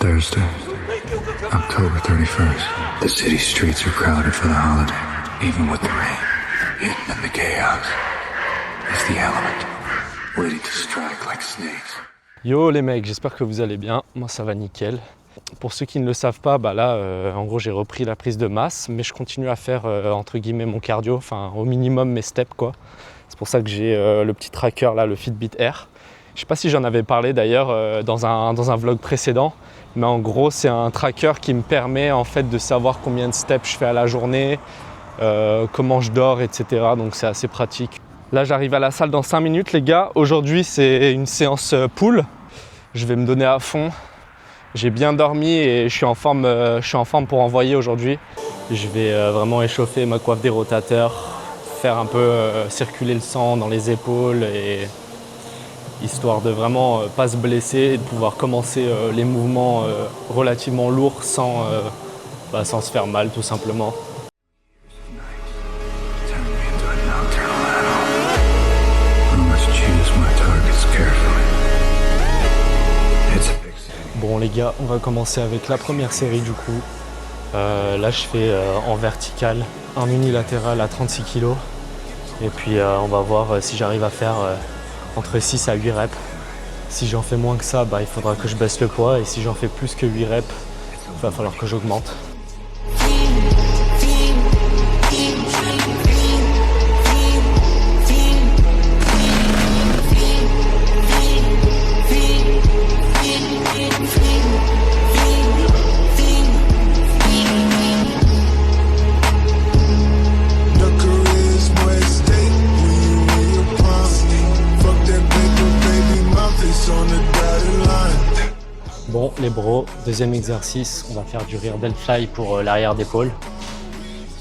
Thursday, October 31st. The city streets are crowded for the holiday. Even with the rain, hidden in the chaos, is the element, waiting to strike like snakes. Yo les mecs, j'espère que vous allez bien. Moi ça va nickel. Pour ceux qui ne le savent pas, en gros j'ai repris la prise de masse, mais je continue à faire entre guillemets mon cardio, enfin au minimum mes steps quoi. C'est pour ça que j'ai le petit tracker là, le Fitbit Air. Je sais pas si j'en avais parlé d'ailleurs dans un vlog précédent, mais en gros c'est un tracker qui me permet en fait de savoir combien de steps je fais à la journée, comment je dors, etc. Donc c'est assez pratique. Là j'arrive à la salle dans 5 minutes les gars. Aujourd'hui c'est une séance pull. Je vais me donner à fond. J'ai bien dormi et je suis en forme pour envoyer aujourd'hui. Je vais vraiment échauffer ma coiffe des rotateurs, faire un peu circuler le sang dans les épaules, et histoire de vraiment pas se blesser et de pouvoir commencer les mouvements relativement lourds sans se faire mal tout simplement. Bon les gars, on va commencer avec la première série du coup. Là je fais en vertical, un unilatéral à 36 kg. Et puis on va voir si j'arrive à faire entre 6 à 8 reps. Si j'en fais moins que ça, il faudra que je baisse le poids. Et si j'en fais plus que 8 reps, il va falloir que j'augmente. Bon les bros, deuxième exercice, on va faire du rear delt fly pour l'arrière d'épaule.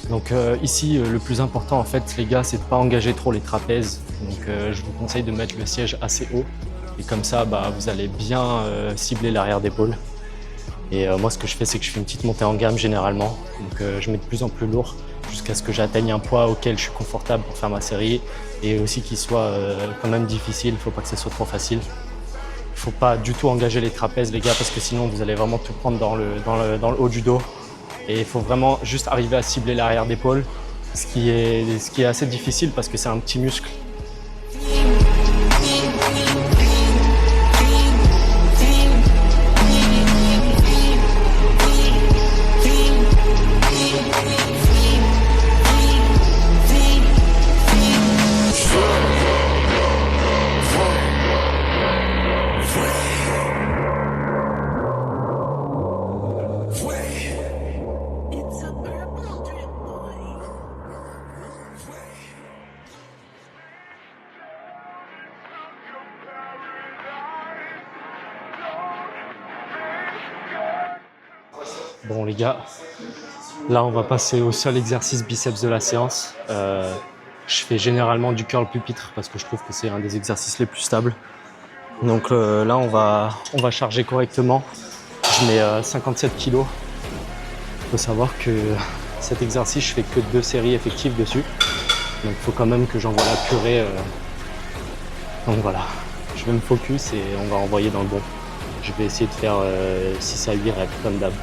Donc ici le plus important en fait les gars, c'est de ne pas engager trop les trapèzes. Donc je vous conseille de mettre le siège assez haut. Et comme ça vous allez bien cibler l'arrière d'épaule. Et moi ce que je fais, c'est que je fais une petite montée en gamme généralement. Donc je mets de plus en plus lourd jusqu'à ce que j'atteigne un poids auquel je suis confortable pour faire ma série. Et aussi qu'il soit quand même difficile, il ne faut pas que ça soit trop facile. Il ne faut pas du tout engager les trapèzes les gars, parce que sinon vous allez vraiment tout prendre dans le haut du dos. Et il faut vraiment juste arriver à cibler l'arrière d'épaule, ce qui est assez difficile parce que c'est un petit muscle. Bon les gars, là on va passer au seul exercice biceps de la séance. Je fais généralement du curl pupitre parce que je trouve que c'est un des exercices les plus stables. Donc là on va charger correctement. Je mets 57 kg. Il faut savoir que cet exercice, je fais que 2 séries effectives dessus. Donc il faut quand même que j'envoie la purée. Donc voilà, je vais me focus et on va envoyer dans le bon. Je vais essayer de faire 6 à 8 reps comme d'hab.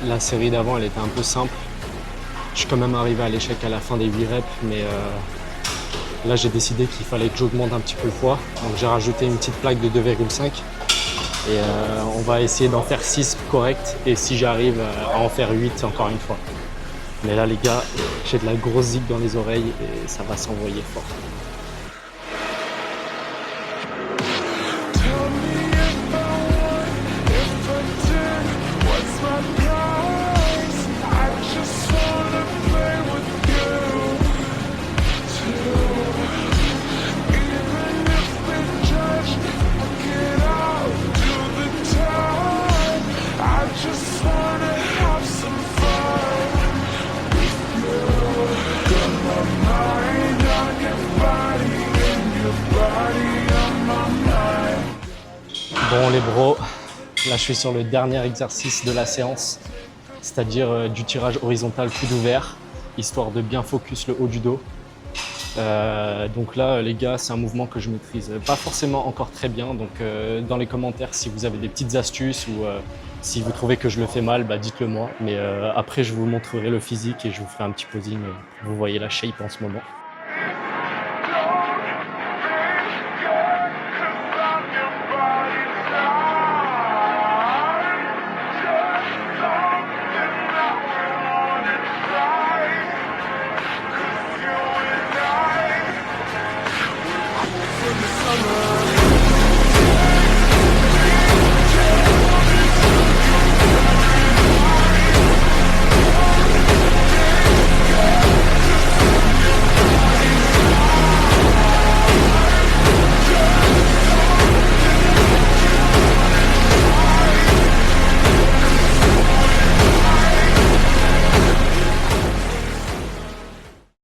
La série d'avant, elle était un peu simple. Je suis quand même arrivé à l'échec à la fin des 8 reps, mais là j'ai décidé qu'il fallait que j'augmente un petit peu le poids. Donc j'ai rajouté une petite plaque de 2,5 et on va essayer d'en faire 6 corrects, et si j'arrive à en faire 8 encore une fois. Mais là les gars, j'ai de la grosse zig dans les oreilles et ça va s'envoyer fort. Bon les bros, là je suis sur le dernier exercice de la séance. c'est-à-dire du tirage horizontal coude ouvert, histoire de bien focus le haut du dos. Donc là, les gars, c'est un mouvement que je maîtrise pas forcément encore très bien. Donc dans les commentaires, si vous avez des petites astuces ou si vous trouvez que je le fais mal, bah, dites-le moi. Mais après, je vous montrerai le physique et je vous ferai un petit posing. Vous voyez la shape en ce moment.